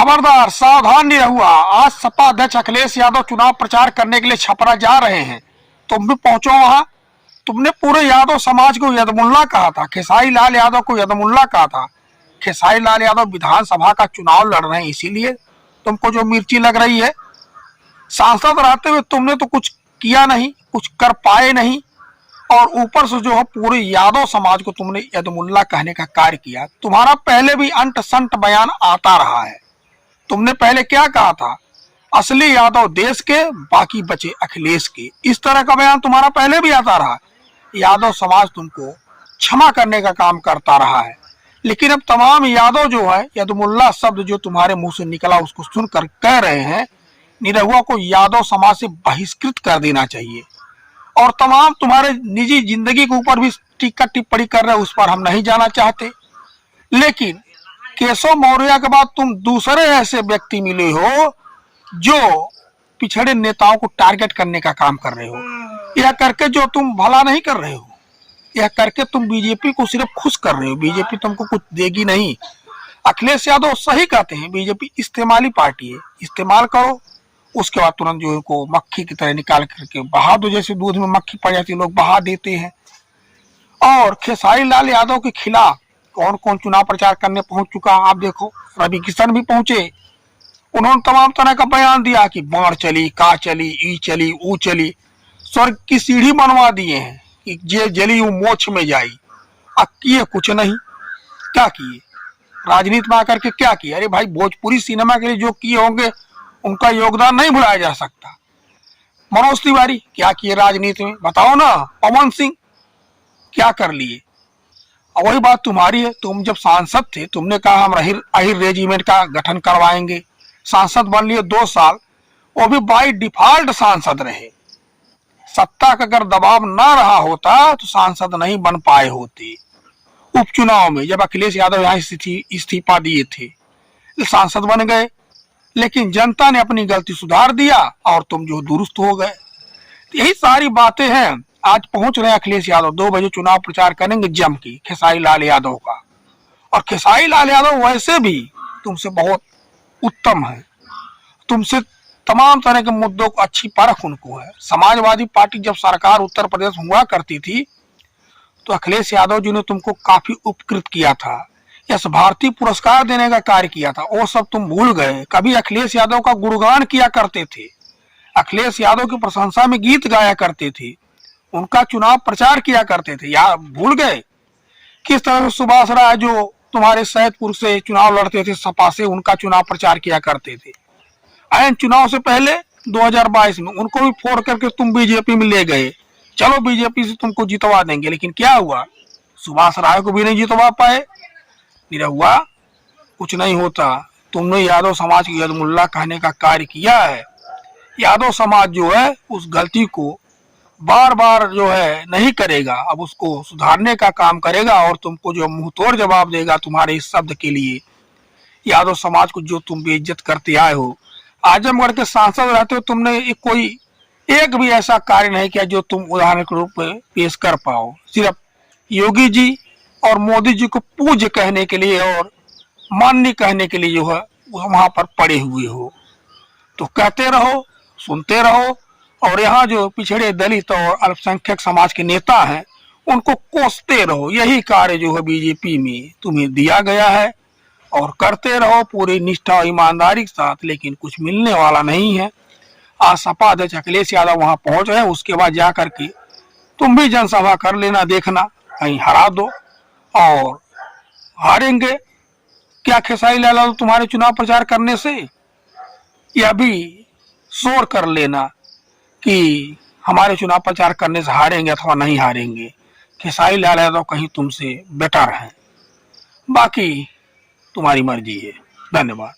खबरदार, सावधान निरहुआ। आज सपा अध्यक्ष अखिलेश यादव चुनाव प्रचार करने के लिए छपरा जा रहे हैं। तुम भी पहुंचो वहां। तुमने पूरे यादव समाज को यदमुल्ला कहा था, खेसारी लाल यादव को यदमुल्ला कहा था। खेसारी लाल यादव विधानसभा का चुनाव लड़ रहे हैं, इसीलिए तुमको जो मिर्ची लग रही है। सांसद रहते हुए तुमने तो कुछ किया नहीं, कुछ कर पाए नहीं, और ऊपर से जो है पूरे यादव समाज को तुमने यदमुल्ला कहने का कार्य किया। तुम्हारा पहले भी अंट संट बयान आता रहा है। तुमने पहले क्या कहा था? असली यादव देश के, बाकी बचे अखिलेश के। इस तरह का बयान तुम्हारा पहले भी आता रहा। यादव समाज तुमको क्षमा करने का काम करता रहा है, लेकिन अब तमाम यादव जो है यदमुल्ला शब्द जो तुम्हारे मुंह से निकला उसको सुनकर कह रहे हैं निरहुआ को यादव समाज से बहिष्कृत कर देना चाहिए। और तमाम तुम्हारे निजी जिंदगी के ऊपर भी टीका टिप्पणी कर रहे हैं, उस पर हम नहीं जाना चाहते। लेकिन केशव मौर्य के बाद तुम दूसरे ऐसे व्यक्ति मिले हो जो पिछड़े नेताओं को टारगेट करने का काम कर रहे हो। यह करके जो तुम भला नहीं कर रहे हो, यह करके तुम बीजेपी को सिर्फ खुश कर रहे हो। बीजेपी तुमको कुछ देगी नहीं। अखिलेश यादव सही कहते हैं, बीजेपी इस्तेमाली पार्टी है। इस्तेमाल करो, उसके बाद तुरंत जो को मक्खी की तरह निकाल करके बहा दो। जैसे दूध में मक्खी पड़ जाती है, लोग बहा देते हैं। और खेसारी लाल यादव के खिलाफ कौन कौन चुनाव प्रचार करने पहुंच चुका, आप देखो। रवि किशन भी पहुंचे, उन्होंने तमाम तरह का बयान दिया कि बाढ़ चली, का चली, ई चली, ऊ चली, स्वर्ग की सीढ़ी बनवा दिए हैं कि जे जली वो मोक्ष में जाई। अब किए कुछ नहीं। क्या किए? राजनीति में आकर के क्या किए? अरे भाई, भोजपुरी सिनेमा के लिए जो किए होंगे उनका योगदान नहीं भुलाया जा सकता। मनोज तिवारी क्या किए राजनीति में, बताओ ना। पवन सिंह क्या कर लिए? और वही बात तुम्हारी है। तुम जब सांसद थे तुमने कहा हम अहिर रेजिमेंट का गठन करवाएंगे। सांसद बन लिए 2 साल, वो भी बाई डिफॉल्ट सांसद रहे। सत्ता का अगर दबाव ना रहा होता तो सांसद नहीं बन पाए होते। उपचुनाव में जब अखिलेश यादव यहाँ इस्तीफा दिए थे, सांसद बन गए, लेकिन जनता ने अपनी गलती सुधार दिया और तुम जो दुरुस्त हो गए। यही सारी बातें हैं। आज पहुंच रहे हैं अखिलेश यादव, 2 बजे चुनाव प्रचार करेंगे जम की खेसारी लाल यादव का। और खेसारी लाल यादव वैसे भी तुमसे बहुत उत्तम है। तुमसे तमाम तरह के मुद्दों को अच्छी परख उनको है। समाजवादी पार्टी जब सरकार उत्तर प्रदेश हुआ करती थी तो अखिलेश यादव जी ने तुमको काफी उपकृत किया था। यश भारती पुरस्कार देने का कार्य किया था, वो सब तुम भूल गए। कभी अखिलेश यादव का गुणगान किया करते थे, अखिलेश यादव की प्रशंसा में गीत गाया करते थे, उनका चुनाव प्रचार किया करते थे। या भूल गए किस तरह से सुभाष राय जो तुम्हारे सैदपुर से चुनाव लड़ते थे सपा से, उनका चुनाव प्रचार किया करते थे। ऐन चुनाव से पहले 2022 में उनको भी फोड़ करके तुम बीजेपी में ले गए। चलो बीजेपी से तुमको जितवा देंगे, लेकिन क्या हुआ? सुभाष राय को भी नहीं जितवा पाए। निरहुआ कुछ नहीं होता। तुमने यादव समाज को यदमुल्ला कहने का कार्य किया है। यादव समाज जो है उस गलती को बार बार जो है नहीं करेगा, अब उसको सुधारने का काम करेगा और तुमको जो मुंह तोड़ जवाब देगा तुम्हारे इस शब्द के लिए। यादव समाज को जो तुम बेइज्जत करते आए हो, आजमगढ़ के सांसद रहते हो तुमने कोई एक भी ऐसा कार्य नहीं किया जो तुम उदाहरण के रूप में पेश कर पाओ। सिर्फ योगी जी और मोदी जी को पूज्य कहने के लिए और माननीय कहने के लिए जो है वहां पर पड़े हुए हो। तो कहते रहो, सुनते रहो, और यहाँ जो पिछड़े दलित और अल्पसंख्यक समाज के नेता हैं उनको कोसते रहो। यही कार्य जो है बीजेपी में तुम्हें दिया गया है, और करते रहो पूरी निष्ठा और ईमानदारी के साथ, लेकिन कुछ मिलने वाला नहीं है। आज सपा अध्यक्ष अखिलेश यादव वहां पहुंच रहे हैं, उसके बाद जाकर के तुम भी जनसभा कर लेना, देखना कहीं हरा दो। और हारेंगे क्या खेसारी लाल यादव तुम्हारे चुनाव प्रचार करने से? यह भी शोर कर लेना कि हमारे चुनाव प्रचार करने से हारेंगे अथवा नहीं हारेंगे। खेसारी लाल यादव कहीं तुमसे बेटर है, बाकी तुम्हारी मर्जी है। धन्यवाद।